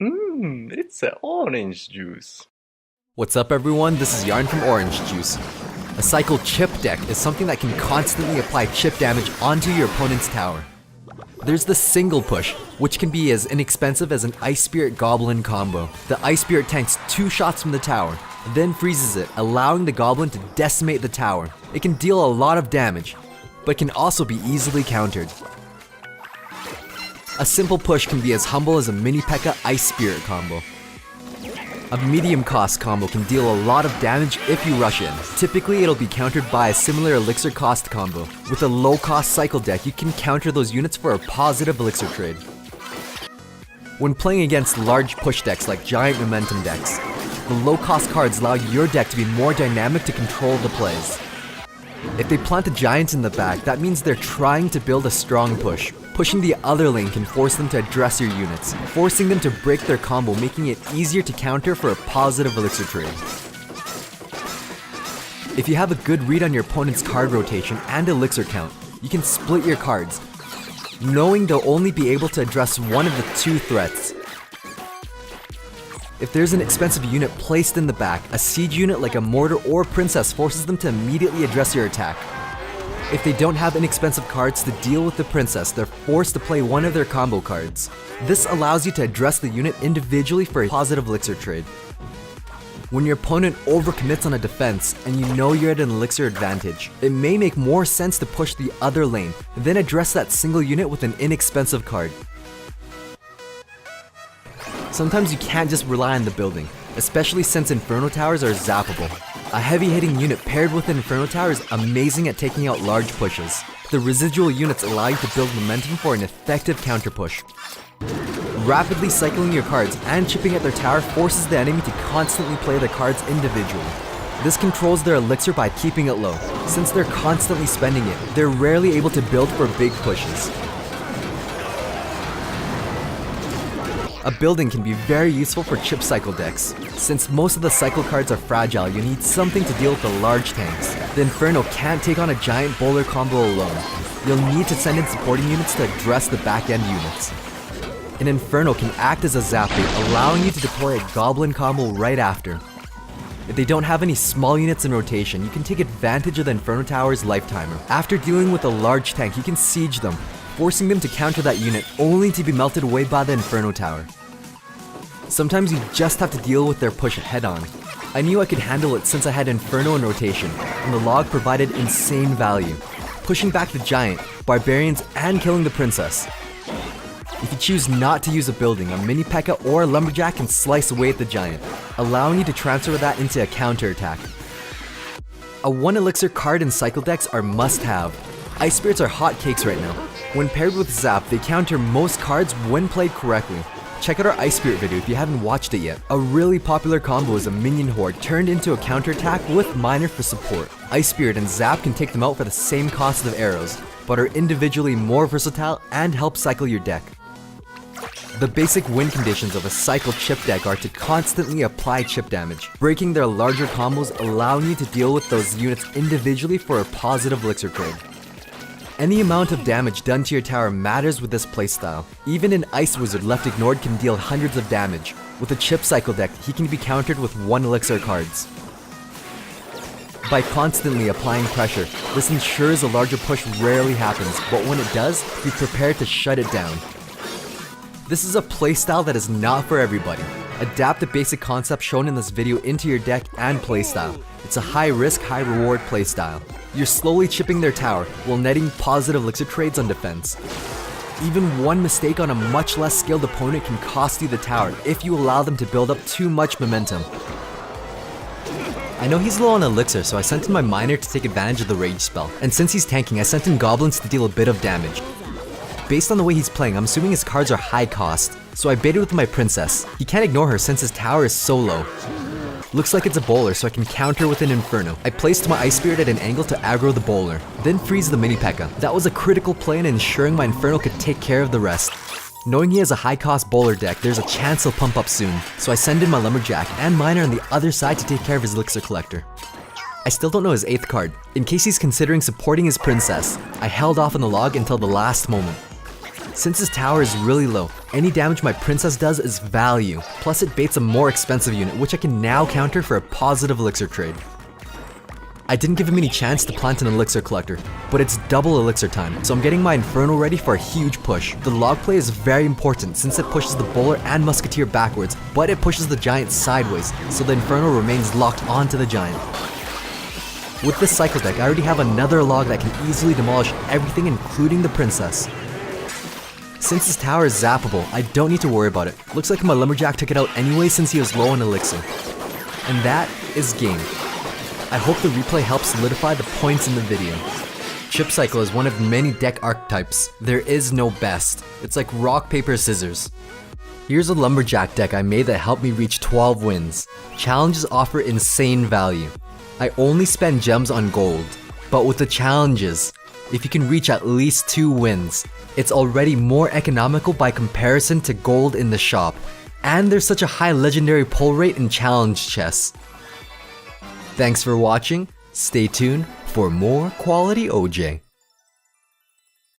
It's a orange juice. What's up everyone, this is Yarn from Orange Juice. A cycle chip deck is something that can constantly apply chip damage onto your opponent's tower. There's the single push, which can be as inexpensive as an Ice Spirit Goblin combo. The Ice Spirit tanks 2 shots from the tower, then freezes it, allowing the Goblin to decimate the tower. It can deal a lot of damage, but can also be easily countered. A simple push can be as humble as a Mini P.E.K.K.A. Ice Spirit combo. A medium cost combo can deal a lot of damage if you rush in. Typically it'll be countered by a similar elixir cost combo. With a low cost cycle deck, you can counter those units for a positive elixir trade. When playing against large push decks like giant momentum decks, the low cost cards allow your deck to be more dynamic to control the plays. If they plant a giant in the back, that means they're trying to build a strong push. Pushing the other lane can force them to address your units, forcing them to break their combo, making it easier to counter for a positive elixir trade. If you have a good read on your opponent's card rotation and elixir count, you can split your cards, knowing they'll only be able to address one of the 2 threats. If there's an expensive unit placed in the back, a siege unit like a mortar or princess forces them to immediately address your attack. If they don't have inexpensive cards to deal with the princess, they're forced to play one of their combo cards. This allows you to address the unit individually for a positive elixir trade. When your opponent overcommits on a defense and you know you're at an elixir advantage, it may make more sense to push the other lane, then address that single unit with an inexpensive card. Sometimes you can't just rely on the building, especially since Inferno Towers are zappable. A heavy-hitting unit paired with an Inferno Tower is amazing at taking out large pushes. The residual units allow you to build momentum for an effective counter push. Rapidly cycling your cards and chipping at their tower forces the enemy to constantly play their cards individually. This controls their elixir by keeping it low. Since they're constantly spending it, they're rarely able to build for big pushes. A building can be very useful for chip cycle decks. Since most of the cycle cards are fragile, you need something to deal with the large tanks. The Inferno can't take on a giant bowler combo alone. You'll need to send in supporting units to address the back end units. An Inferno can act as a zap bait, allowing you to deploy a Goblin combo right after. If they don't have any small units in rotation, you can take advantage of the Inferno Tower's lifetimer. After dealing with a large tank, you can siege them, forcing them to counter that unit only to be melted away by the Inferno Tower. Sometimes you just have to deal with their push head on. I knew I could handle it since I had Inferno in rotation, and the log provided insane value, pushing back the giant, barbarians, and killing the princess. If you choose not to use a building, a Mini P.E.K.K.A. or a lumberjack can slice away at the giant, allowing you to transfer that into a counter attack. A 1 elixir card in cycle decks are must-have. Ice Spirits are hotcakes right now. When paired with Zap, they counter most cards when played correctly. Check out our Ice Spirit video if you haven't watched it yet. A really popular combo is a minion horde turned into a counterattack with Miner for support. Ice Spirit and Zap can take them out for the same cost of arrows, but are individually more versatile and help cycle your deck. The basic win conditions of a cycle chip deck are to constantly apply chip damage, breaking their larger combos, allowing you to deal with those units individually for a positive elixir trade. Any amount of damage done to your tower matters with this playstyle. Even an Ice Wizard left ignored can deal hundreds of damage. With a chip cycle deck, he can be countered with 1 elixir cards. By constantly applying pressure, this ensures a larger push rarely happens, but when it does, be prepared to shut it down. This is a playstyle that is not for everybody. Adapt the basic concepts shown in this video into your deck and playstyle. It's a high risk, high reward playstyle. You're slowly chipping their tower while netting positive elixir trades on defense. Even one mistake on a much less skilled opponent can cost you the tower if you allow them to build up too much momentum. I know he's low on elixir, so I sent in my miner to take advantage of the rage spell. And since he's tanking, I sent in goblins to deal a bit of damage. Based on the way he's playing, I'm assuming his cards are high cost, so I baited with my princess. He can't ignore her since his tower is so low. Looks like it's a bowler, so I can counter with an Inferno. I placed my Ice Spirit at an angle to aggro the bowler, then freeze the Mini P.E.K.K.A. That was a critical play in ensuring my Inferno could take care of the rest. Knowing he has a high cost bowler deck, there's a chance he'll pump up soon, so I send in my lumberjack and miner on the other side to take care of his elixir collector. I still don't know his 8th card. In case he's considering supporting his princess, I held off on the log until the last moment. Since his tower is really low, any damage my princess does is value. Plus it baits a more expensive unit, which I can now counter for a positive elixir trade. I didn't give him any chance to plant an elixir collector, but it's double elixir time, so I'm getting my Inferno ready for a huge push. The log play is very important since it pushes the bowler and musketeer backwards, but it pushes the giant sideways, so the Inferno remains locked onto the giant. With this cycle deck, I already have another log that can easily demolish everything including the princess. Since his tower is zappable, I don't need to worry about it. Looks like my lumberjack took it out anyway since he was low on elixir. And that is game. I hope the replay helps solidify the points in the video. Chip cycle is one of many deck archetypes. There is no best. It's like rock, paper, scissors. Here's a lumberjack deck I made that helped me reach 12 wins. Challenges offer insane value. I only spend gems on gold, but with the challenges, if you can reach at least 2 wins, it's already more economical by comparison to gold in the shop. And there's such a high legendary pull rate in challenge chests. Thanks for watching, stay tuned for more quality OJ.